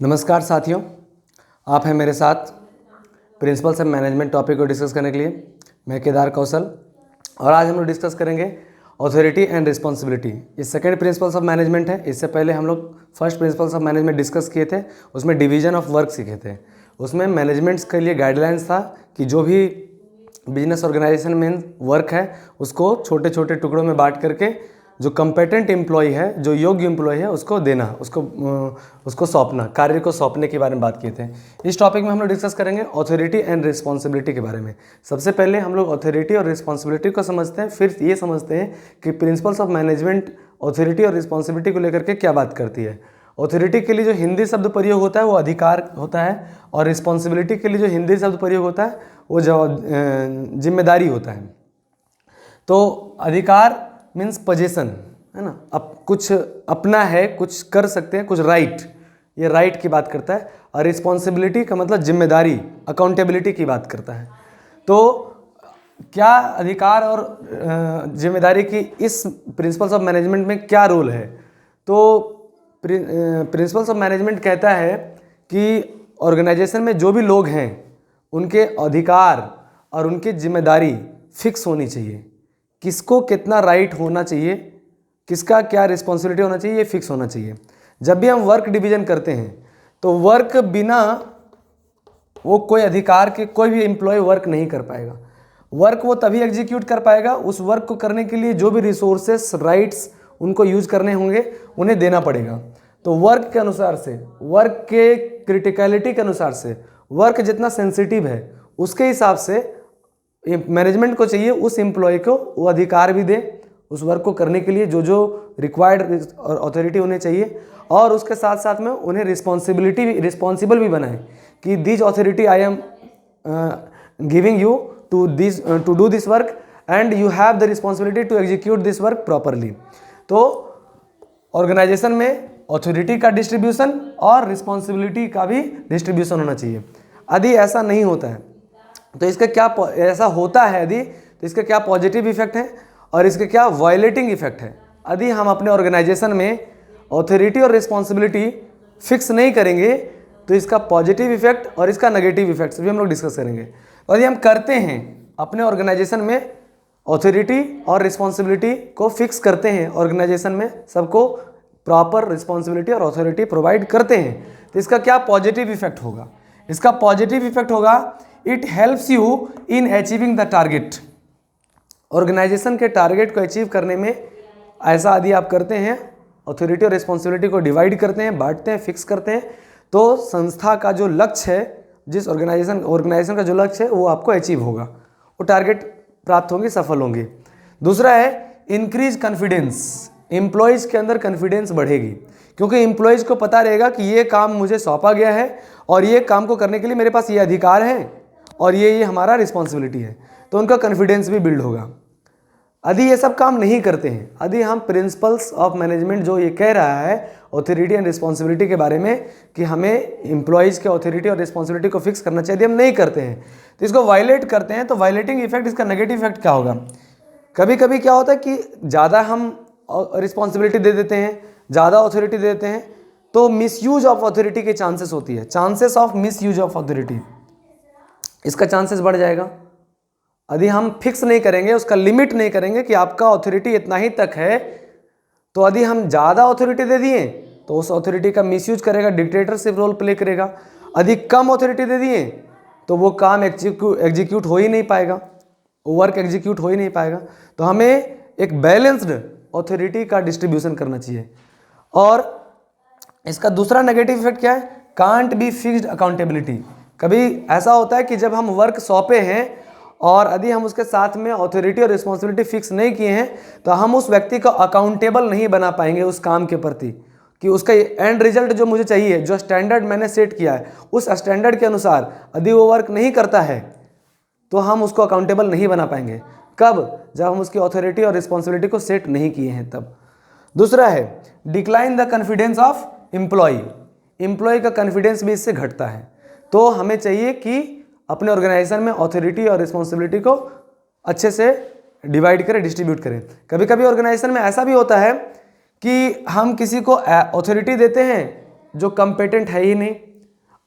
नमस्कार साथियों, आप हैं मेरे साथ प्रिंसिपल्स ऑफ मैनेजमेंट टॉपिक को डिस्कस करने के लिए। मैं केदार कौशल और आज हम लोग डिस्कस करेंगे अथॉरिटी एंड रिस्पॉन्सिबिलिटी। ये सेकंड प्रिंसिपल्स ऑफ मैनेजमेंट है। इससे पहले हम लोग first principles of management discuss किए थे, उसमें डिवीजन ऑफ वर्क सीखे थे। उसमें मैनेजमेंट्स के लिए गाइडलाइंस था कि जो भी बिजनेस ऑर्गेनाइजेशन में वर्क है उसको छोटे छोटे टुकड़ों में बांट करके जो कंपेटेंट एम्प्लॉय है, जो योग्य एम्प्लॉय है, उसको देना, उसको सौंपना, कार्य को सौंपने के बारे में बात किए थे। इस टॉपिक में हम लोग डिस्कस करेंगे अथॉरिटी एंड रिस्पॉन्सिबिलिटी के बारे में। सबसे पहले हम लोग अथॉरिटी और रिस्पॉन्सिबिलिटी को समझते हैं, फिर ये समझते हैं कि प्रिंसिपल्स ऑफ मैनेजमेंट अथॉरिटी और रिस्पॉन्सिबिलिटी को लेकर के क्या बात करती है। अथॉरिटी के लिए जो हिंदी शब्द प्रयोग होता है वो अधिकार होता है, और रिस्पॉन्सिबिलिटी के लिए जो हिंदी शब्द प्रयोग होता है वो जिम्मेदारी होता है। तो अधिकार मीन्स पोजीशन है ना, अब कुछ अपना है, कुछ कर सकते हैं, कुछ राइट, ये राइट की बात करता है। और रिस्पॉन्सिबिलिटी का मतलब जिम्मेदारी, अकाउंटेबिलिटी की बात करता है। तो क्या अधिकार और जिम्मेदारी की इस प्रिंसिपल्स ऑफ मैनेजमेंट में क्या रोल है? तो प्रिंसिपल्स ऑफ मैनेजमेंट कहता है कि ऑर्गेनाइजेशन में जो भी लोग हैं उनके अधिकार और उनकी जिम्मेदारी फिक्स होनी चाहिए। किसको कितना राइट होना चाहिए, किसका क्या रिस्पॉन्सिबिलिटी होना चाहिए, ये फिक्स होना चाहिए। जब भी हम वर्क डिवीजन करते हैं तो वर्क बिना वो कोई अधिकार के कोई भी एम्प्लॉय वर्क नहीं कर पाएगा। वर्क वो तभी एग्जीक्यूट कर पाएगा, उस वर्क को करने के लिए जो भी रिसोर्सेस, राइट्स उनको यूज करने होंगे उन्हें देना पड़ेगा। तो वर्क के अनुसार से, वर्क के क्रिटिकलिटी के अनुसार से, वर्क जितना सेंसिटिव है उसके हिसाब से मैनेजमेंट को चाहिए उस एम्प्लॉय को वो अधिकार भी दे उस वर्क को करने के लिए, जो जो रिक्वायर्ड अथॉरिटी होने चाहिए, और उसके साथ साथ में उन्हें रिस्पॉन्सिबल भी बनाए कि this authority I am giving you to do this work and you have the responsibility to execute this work properly. तो ऑर्गेनाइजेशन में अथॉरिटी का डिस्ट्रीब्यूशन और रिस्पॉन्सिबिलिटी का भी डिस्ट्रीब्यूशन होना चाहिए। यदि ऐसा नहीं होता है तो इसका क्या, ऐसा होता है यदि, तो इसका क्या पॉजिटिव इफेक्ट है और इसके क्या वायलेटिंग इफेक्ट है। यदि हम अपने ऑर्गेनाइजेशन में अथॉरिटी और रिस्पॉन्सिबिलिटी फिक्स नहीं करेंगे तो इसका पॉजिटिव इफेक्ट और इसका नेगेटिव इफेक्ट्स भी हम लोग डिस्कस करेंगे। यदि हम करते हैं अपने ऑर्गेनाइजेशन में अथॉरिटी और रिस्पॉन्सिबिलिटी को फिक्स करते हैं, ऑर्गेनाइजेशन में सबको प्रॉपर रिस्पॉन्सिबिलिटी और अथॉरिटी प्रोवाइड करते हैं, तो इसका क्या पॉजिटिव इफेक्ट होगा? इसका पॉजिटिव इफेक्ट होगा, it helps you in achieving the target. Organisation के टारगेट को अचीव करने में ऐसा यदि आप करते हैं, अथॉरिटी और रिस्पॉन्सिबिलिटी को डिवाइड करते हैं, बांटते हैं, फिक्स करते हैं, तो संस्था का जो लक्ष्य है, जिस ऑर्गेनाइजेशन का जो लक्ष्य है वो आपको अचीव होगा, वो टारगेट प्राप्त होंगे, सफल होंगे। दूसरा है इंक्रीज कॉन्फिडेंस। एम्प्लॉयज़ के अंदर कॉन्फिडेंस बढ़ेगी, क्योंकि एम्प्लॉयज़ को पता रहेगा कि ये काम मुझे सौंपा गया है और ये काम को करने के लिए मेरे पास ये अधिकार है और ये हमारा रिस्पॉन्सिबिलिटी है, तो उनका कॉन्फिडेंस भी बिल्ड होगा। यदि ये सब काम नहीं करते हैं, यदि हम प्रिंसिपल्स ऑफ मैनेजमेंट जो ये कह रहा है अथॉरिटी एंड रिस्पॉन्सिबिलिटी के बारे में कि हमें एम्प्लॉयज़ के अथॉरिटी और रिस्पॉन्सिबिलिटी को फिक्स करना चाहिए, हम नहीं करते हैं तो इसको वायलेट करते हैं, तो वायलेटिंग इफेक्ट, इसका नेगेटिव इफेक्ट क्या होगा? कभी कभी क्या होता है कि ज़्यादा हम रिस्पॉन्सिबिलिटी दे देते हैं, ज़्यादा अथॉरिटी दे देते हैं, तो मिसयूज ऑफ अथॉरिटी के चांसेस होती है, chances of misuse of authority, इसका चांसेस बढ़ जाएगा। यदि हम फिक्स नहीं करेंगे, उसका लिमिट नहीं करेंगे कि आपका अथॉरिटी इतना ही तक है, तो यदि हम ज़्यादा अथॉरिटी दे दिए तो उस अथॉरिटी का मिसयूज करेगा, डिक्टेटरशिप रोल प्ले करेगा। यदि कम अथॉरिटी दे दिए तो वो काम एग्जीक्यूट हो ही नहीं पाएगा, वर्क एग्जीक्यूट हो ही नहीं पाएगा। तो हमें एक बैलेंस्ड अथॉरिटी का डिस्ट्रीब्यूशन करना चाहिए। और इसका दूसरा नेगेटिव इफेक्ट क्या है? Can't be fixed accountability. कभी ऐसा होता है कि जब हम वर्क सौंपे हैं और यदि हम उसके साथ में अथॉरिटी और रिस्पॉन्सिबिलिटी फिक्स नहीं किए हैं तो हम उस व्यक्ति को अकाउंटेबल नहीं बना पाएंगे उस काम के प्रति, कि उसका एंड रिजल्ट जो मुझे चाहिए, जो स्टैंडर्ड मैंने सेट किया है, उस स्टैंडर्ड के अनुसार यदि वो वर्क नहीं करता है तो हम उसको अकाउंटेबल नहीं बना पाएंगे। कब? जब हम उसकी अथॉरिटी और रिस्पॉन्सिबिलिटी को सेट नहीं किए हैं तब। दूसरा है decline the confidence of employ का कॉन्फिडेंस भी इससे घटता है। तो हमें चाहिए कि अपने ऑर्गेनाइजेशन में अथॉरिटी और रिस्पॉन्सिबिलिटी को अच्छे से डिवाइड करें, डिस्ट्रीब्यूट करें। कभी कभी ऑर्गेनाइजेशन में ऐसा भी होता है कि हम किसी को अथॉरिटी देते हैं जो कंपेटेंट है ही नहीं।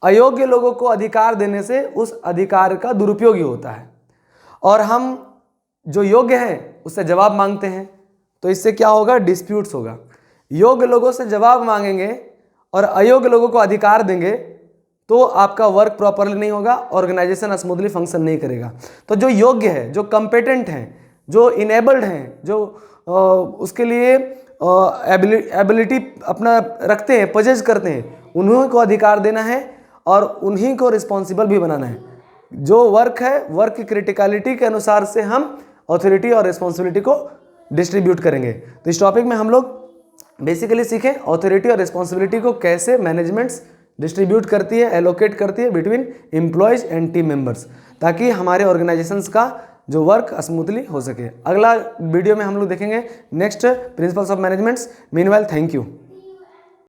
अयोग्य लोगों को अधिकार देने से उस अधिकार का दुरुपयोग ही होता है। और हम जो योग्य हैं उससे जवाब मांगते हैं, तो इससे क्या होगा, डिस्प्यूट्स होगा। योग्य लोगों से जवाब मांगेंगे और अयोग्य लोगों को अधिकार देंगे तो आपका वर्क प्रॉपरली नहीं होगा, ऑर्गेनाइजेशन स्मूथली फंक्शन नहीं करेगा। तो जो योग्य है, जो कंपेटेंट हैं, जो इनेबल्ड हैं, जो उसके लिए एबिलिटी अपना रखते हैं, पजेस करते हैं, उन्हीं को अधिकार देना है और उन्हीं को रिस्पॉन्सिबल भी बनाना है। जो वर्क है, वर्क की क्रिटिकलिटी के अनुसार से हम ऑथोरिटी और रिस्पॉन्सिबिलिटी को डिस्ट्रीब्यूट करेंगे। तो इस टॉपिक में हम लोग बेसिकली सीखें ऑथोरिटी और रिस्पॉन्सिबिलिटी को कैसे मैनेजमेंट्स डिस्ट्रीब्यूट करती है, एलोकेट करती है between employees and team members, ताकि हमारे ऑर्गेनाइजेशंस का जो वर्क स्मूथली हो सके। अगला वीडियो में हम लोग देखेंगे next principles of managements. Meanwhile thank you.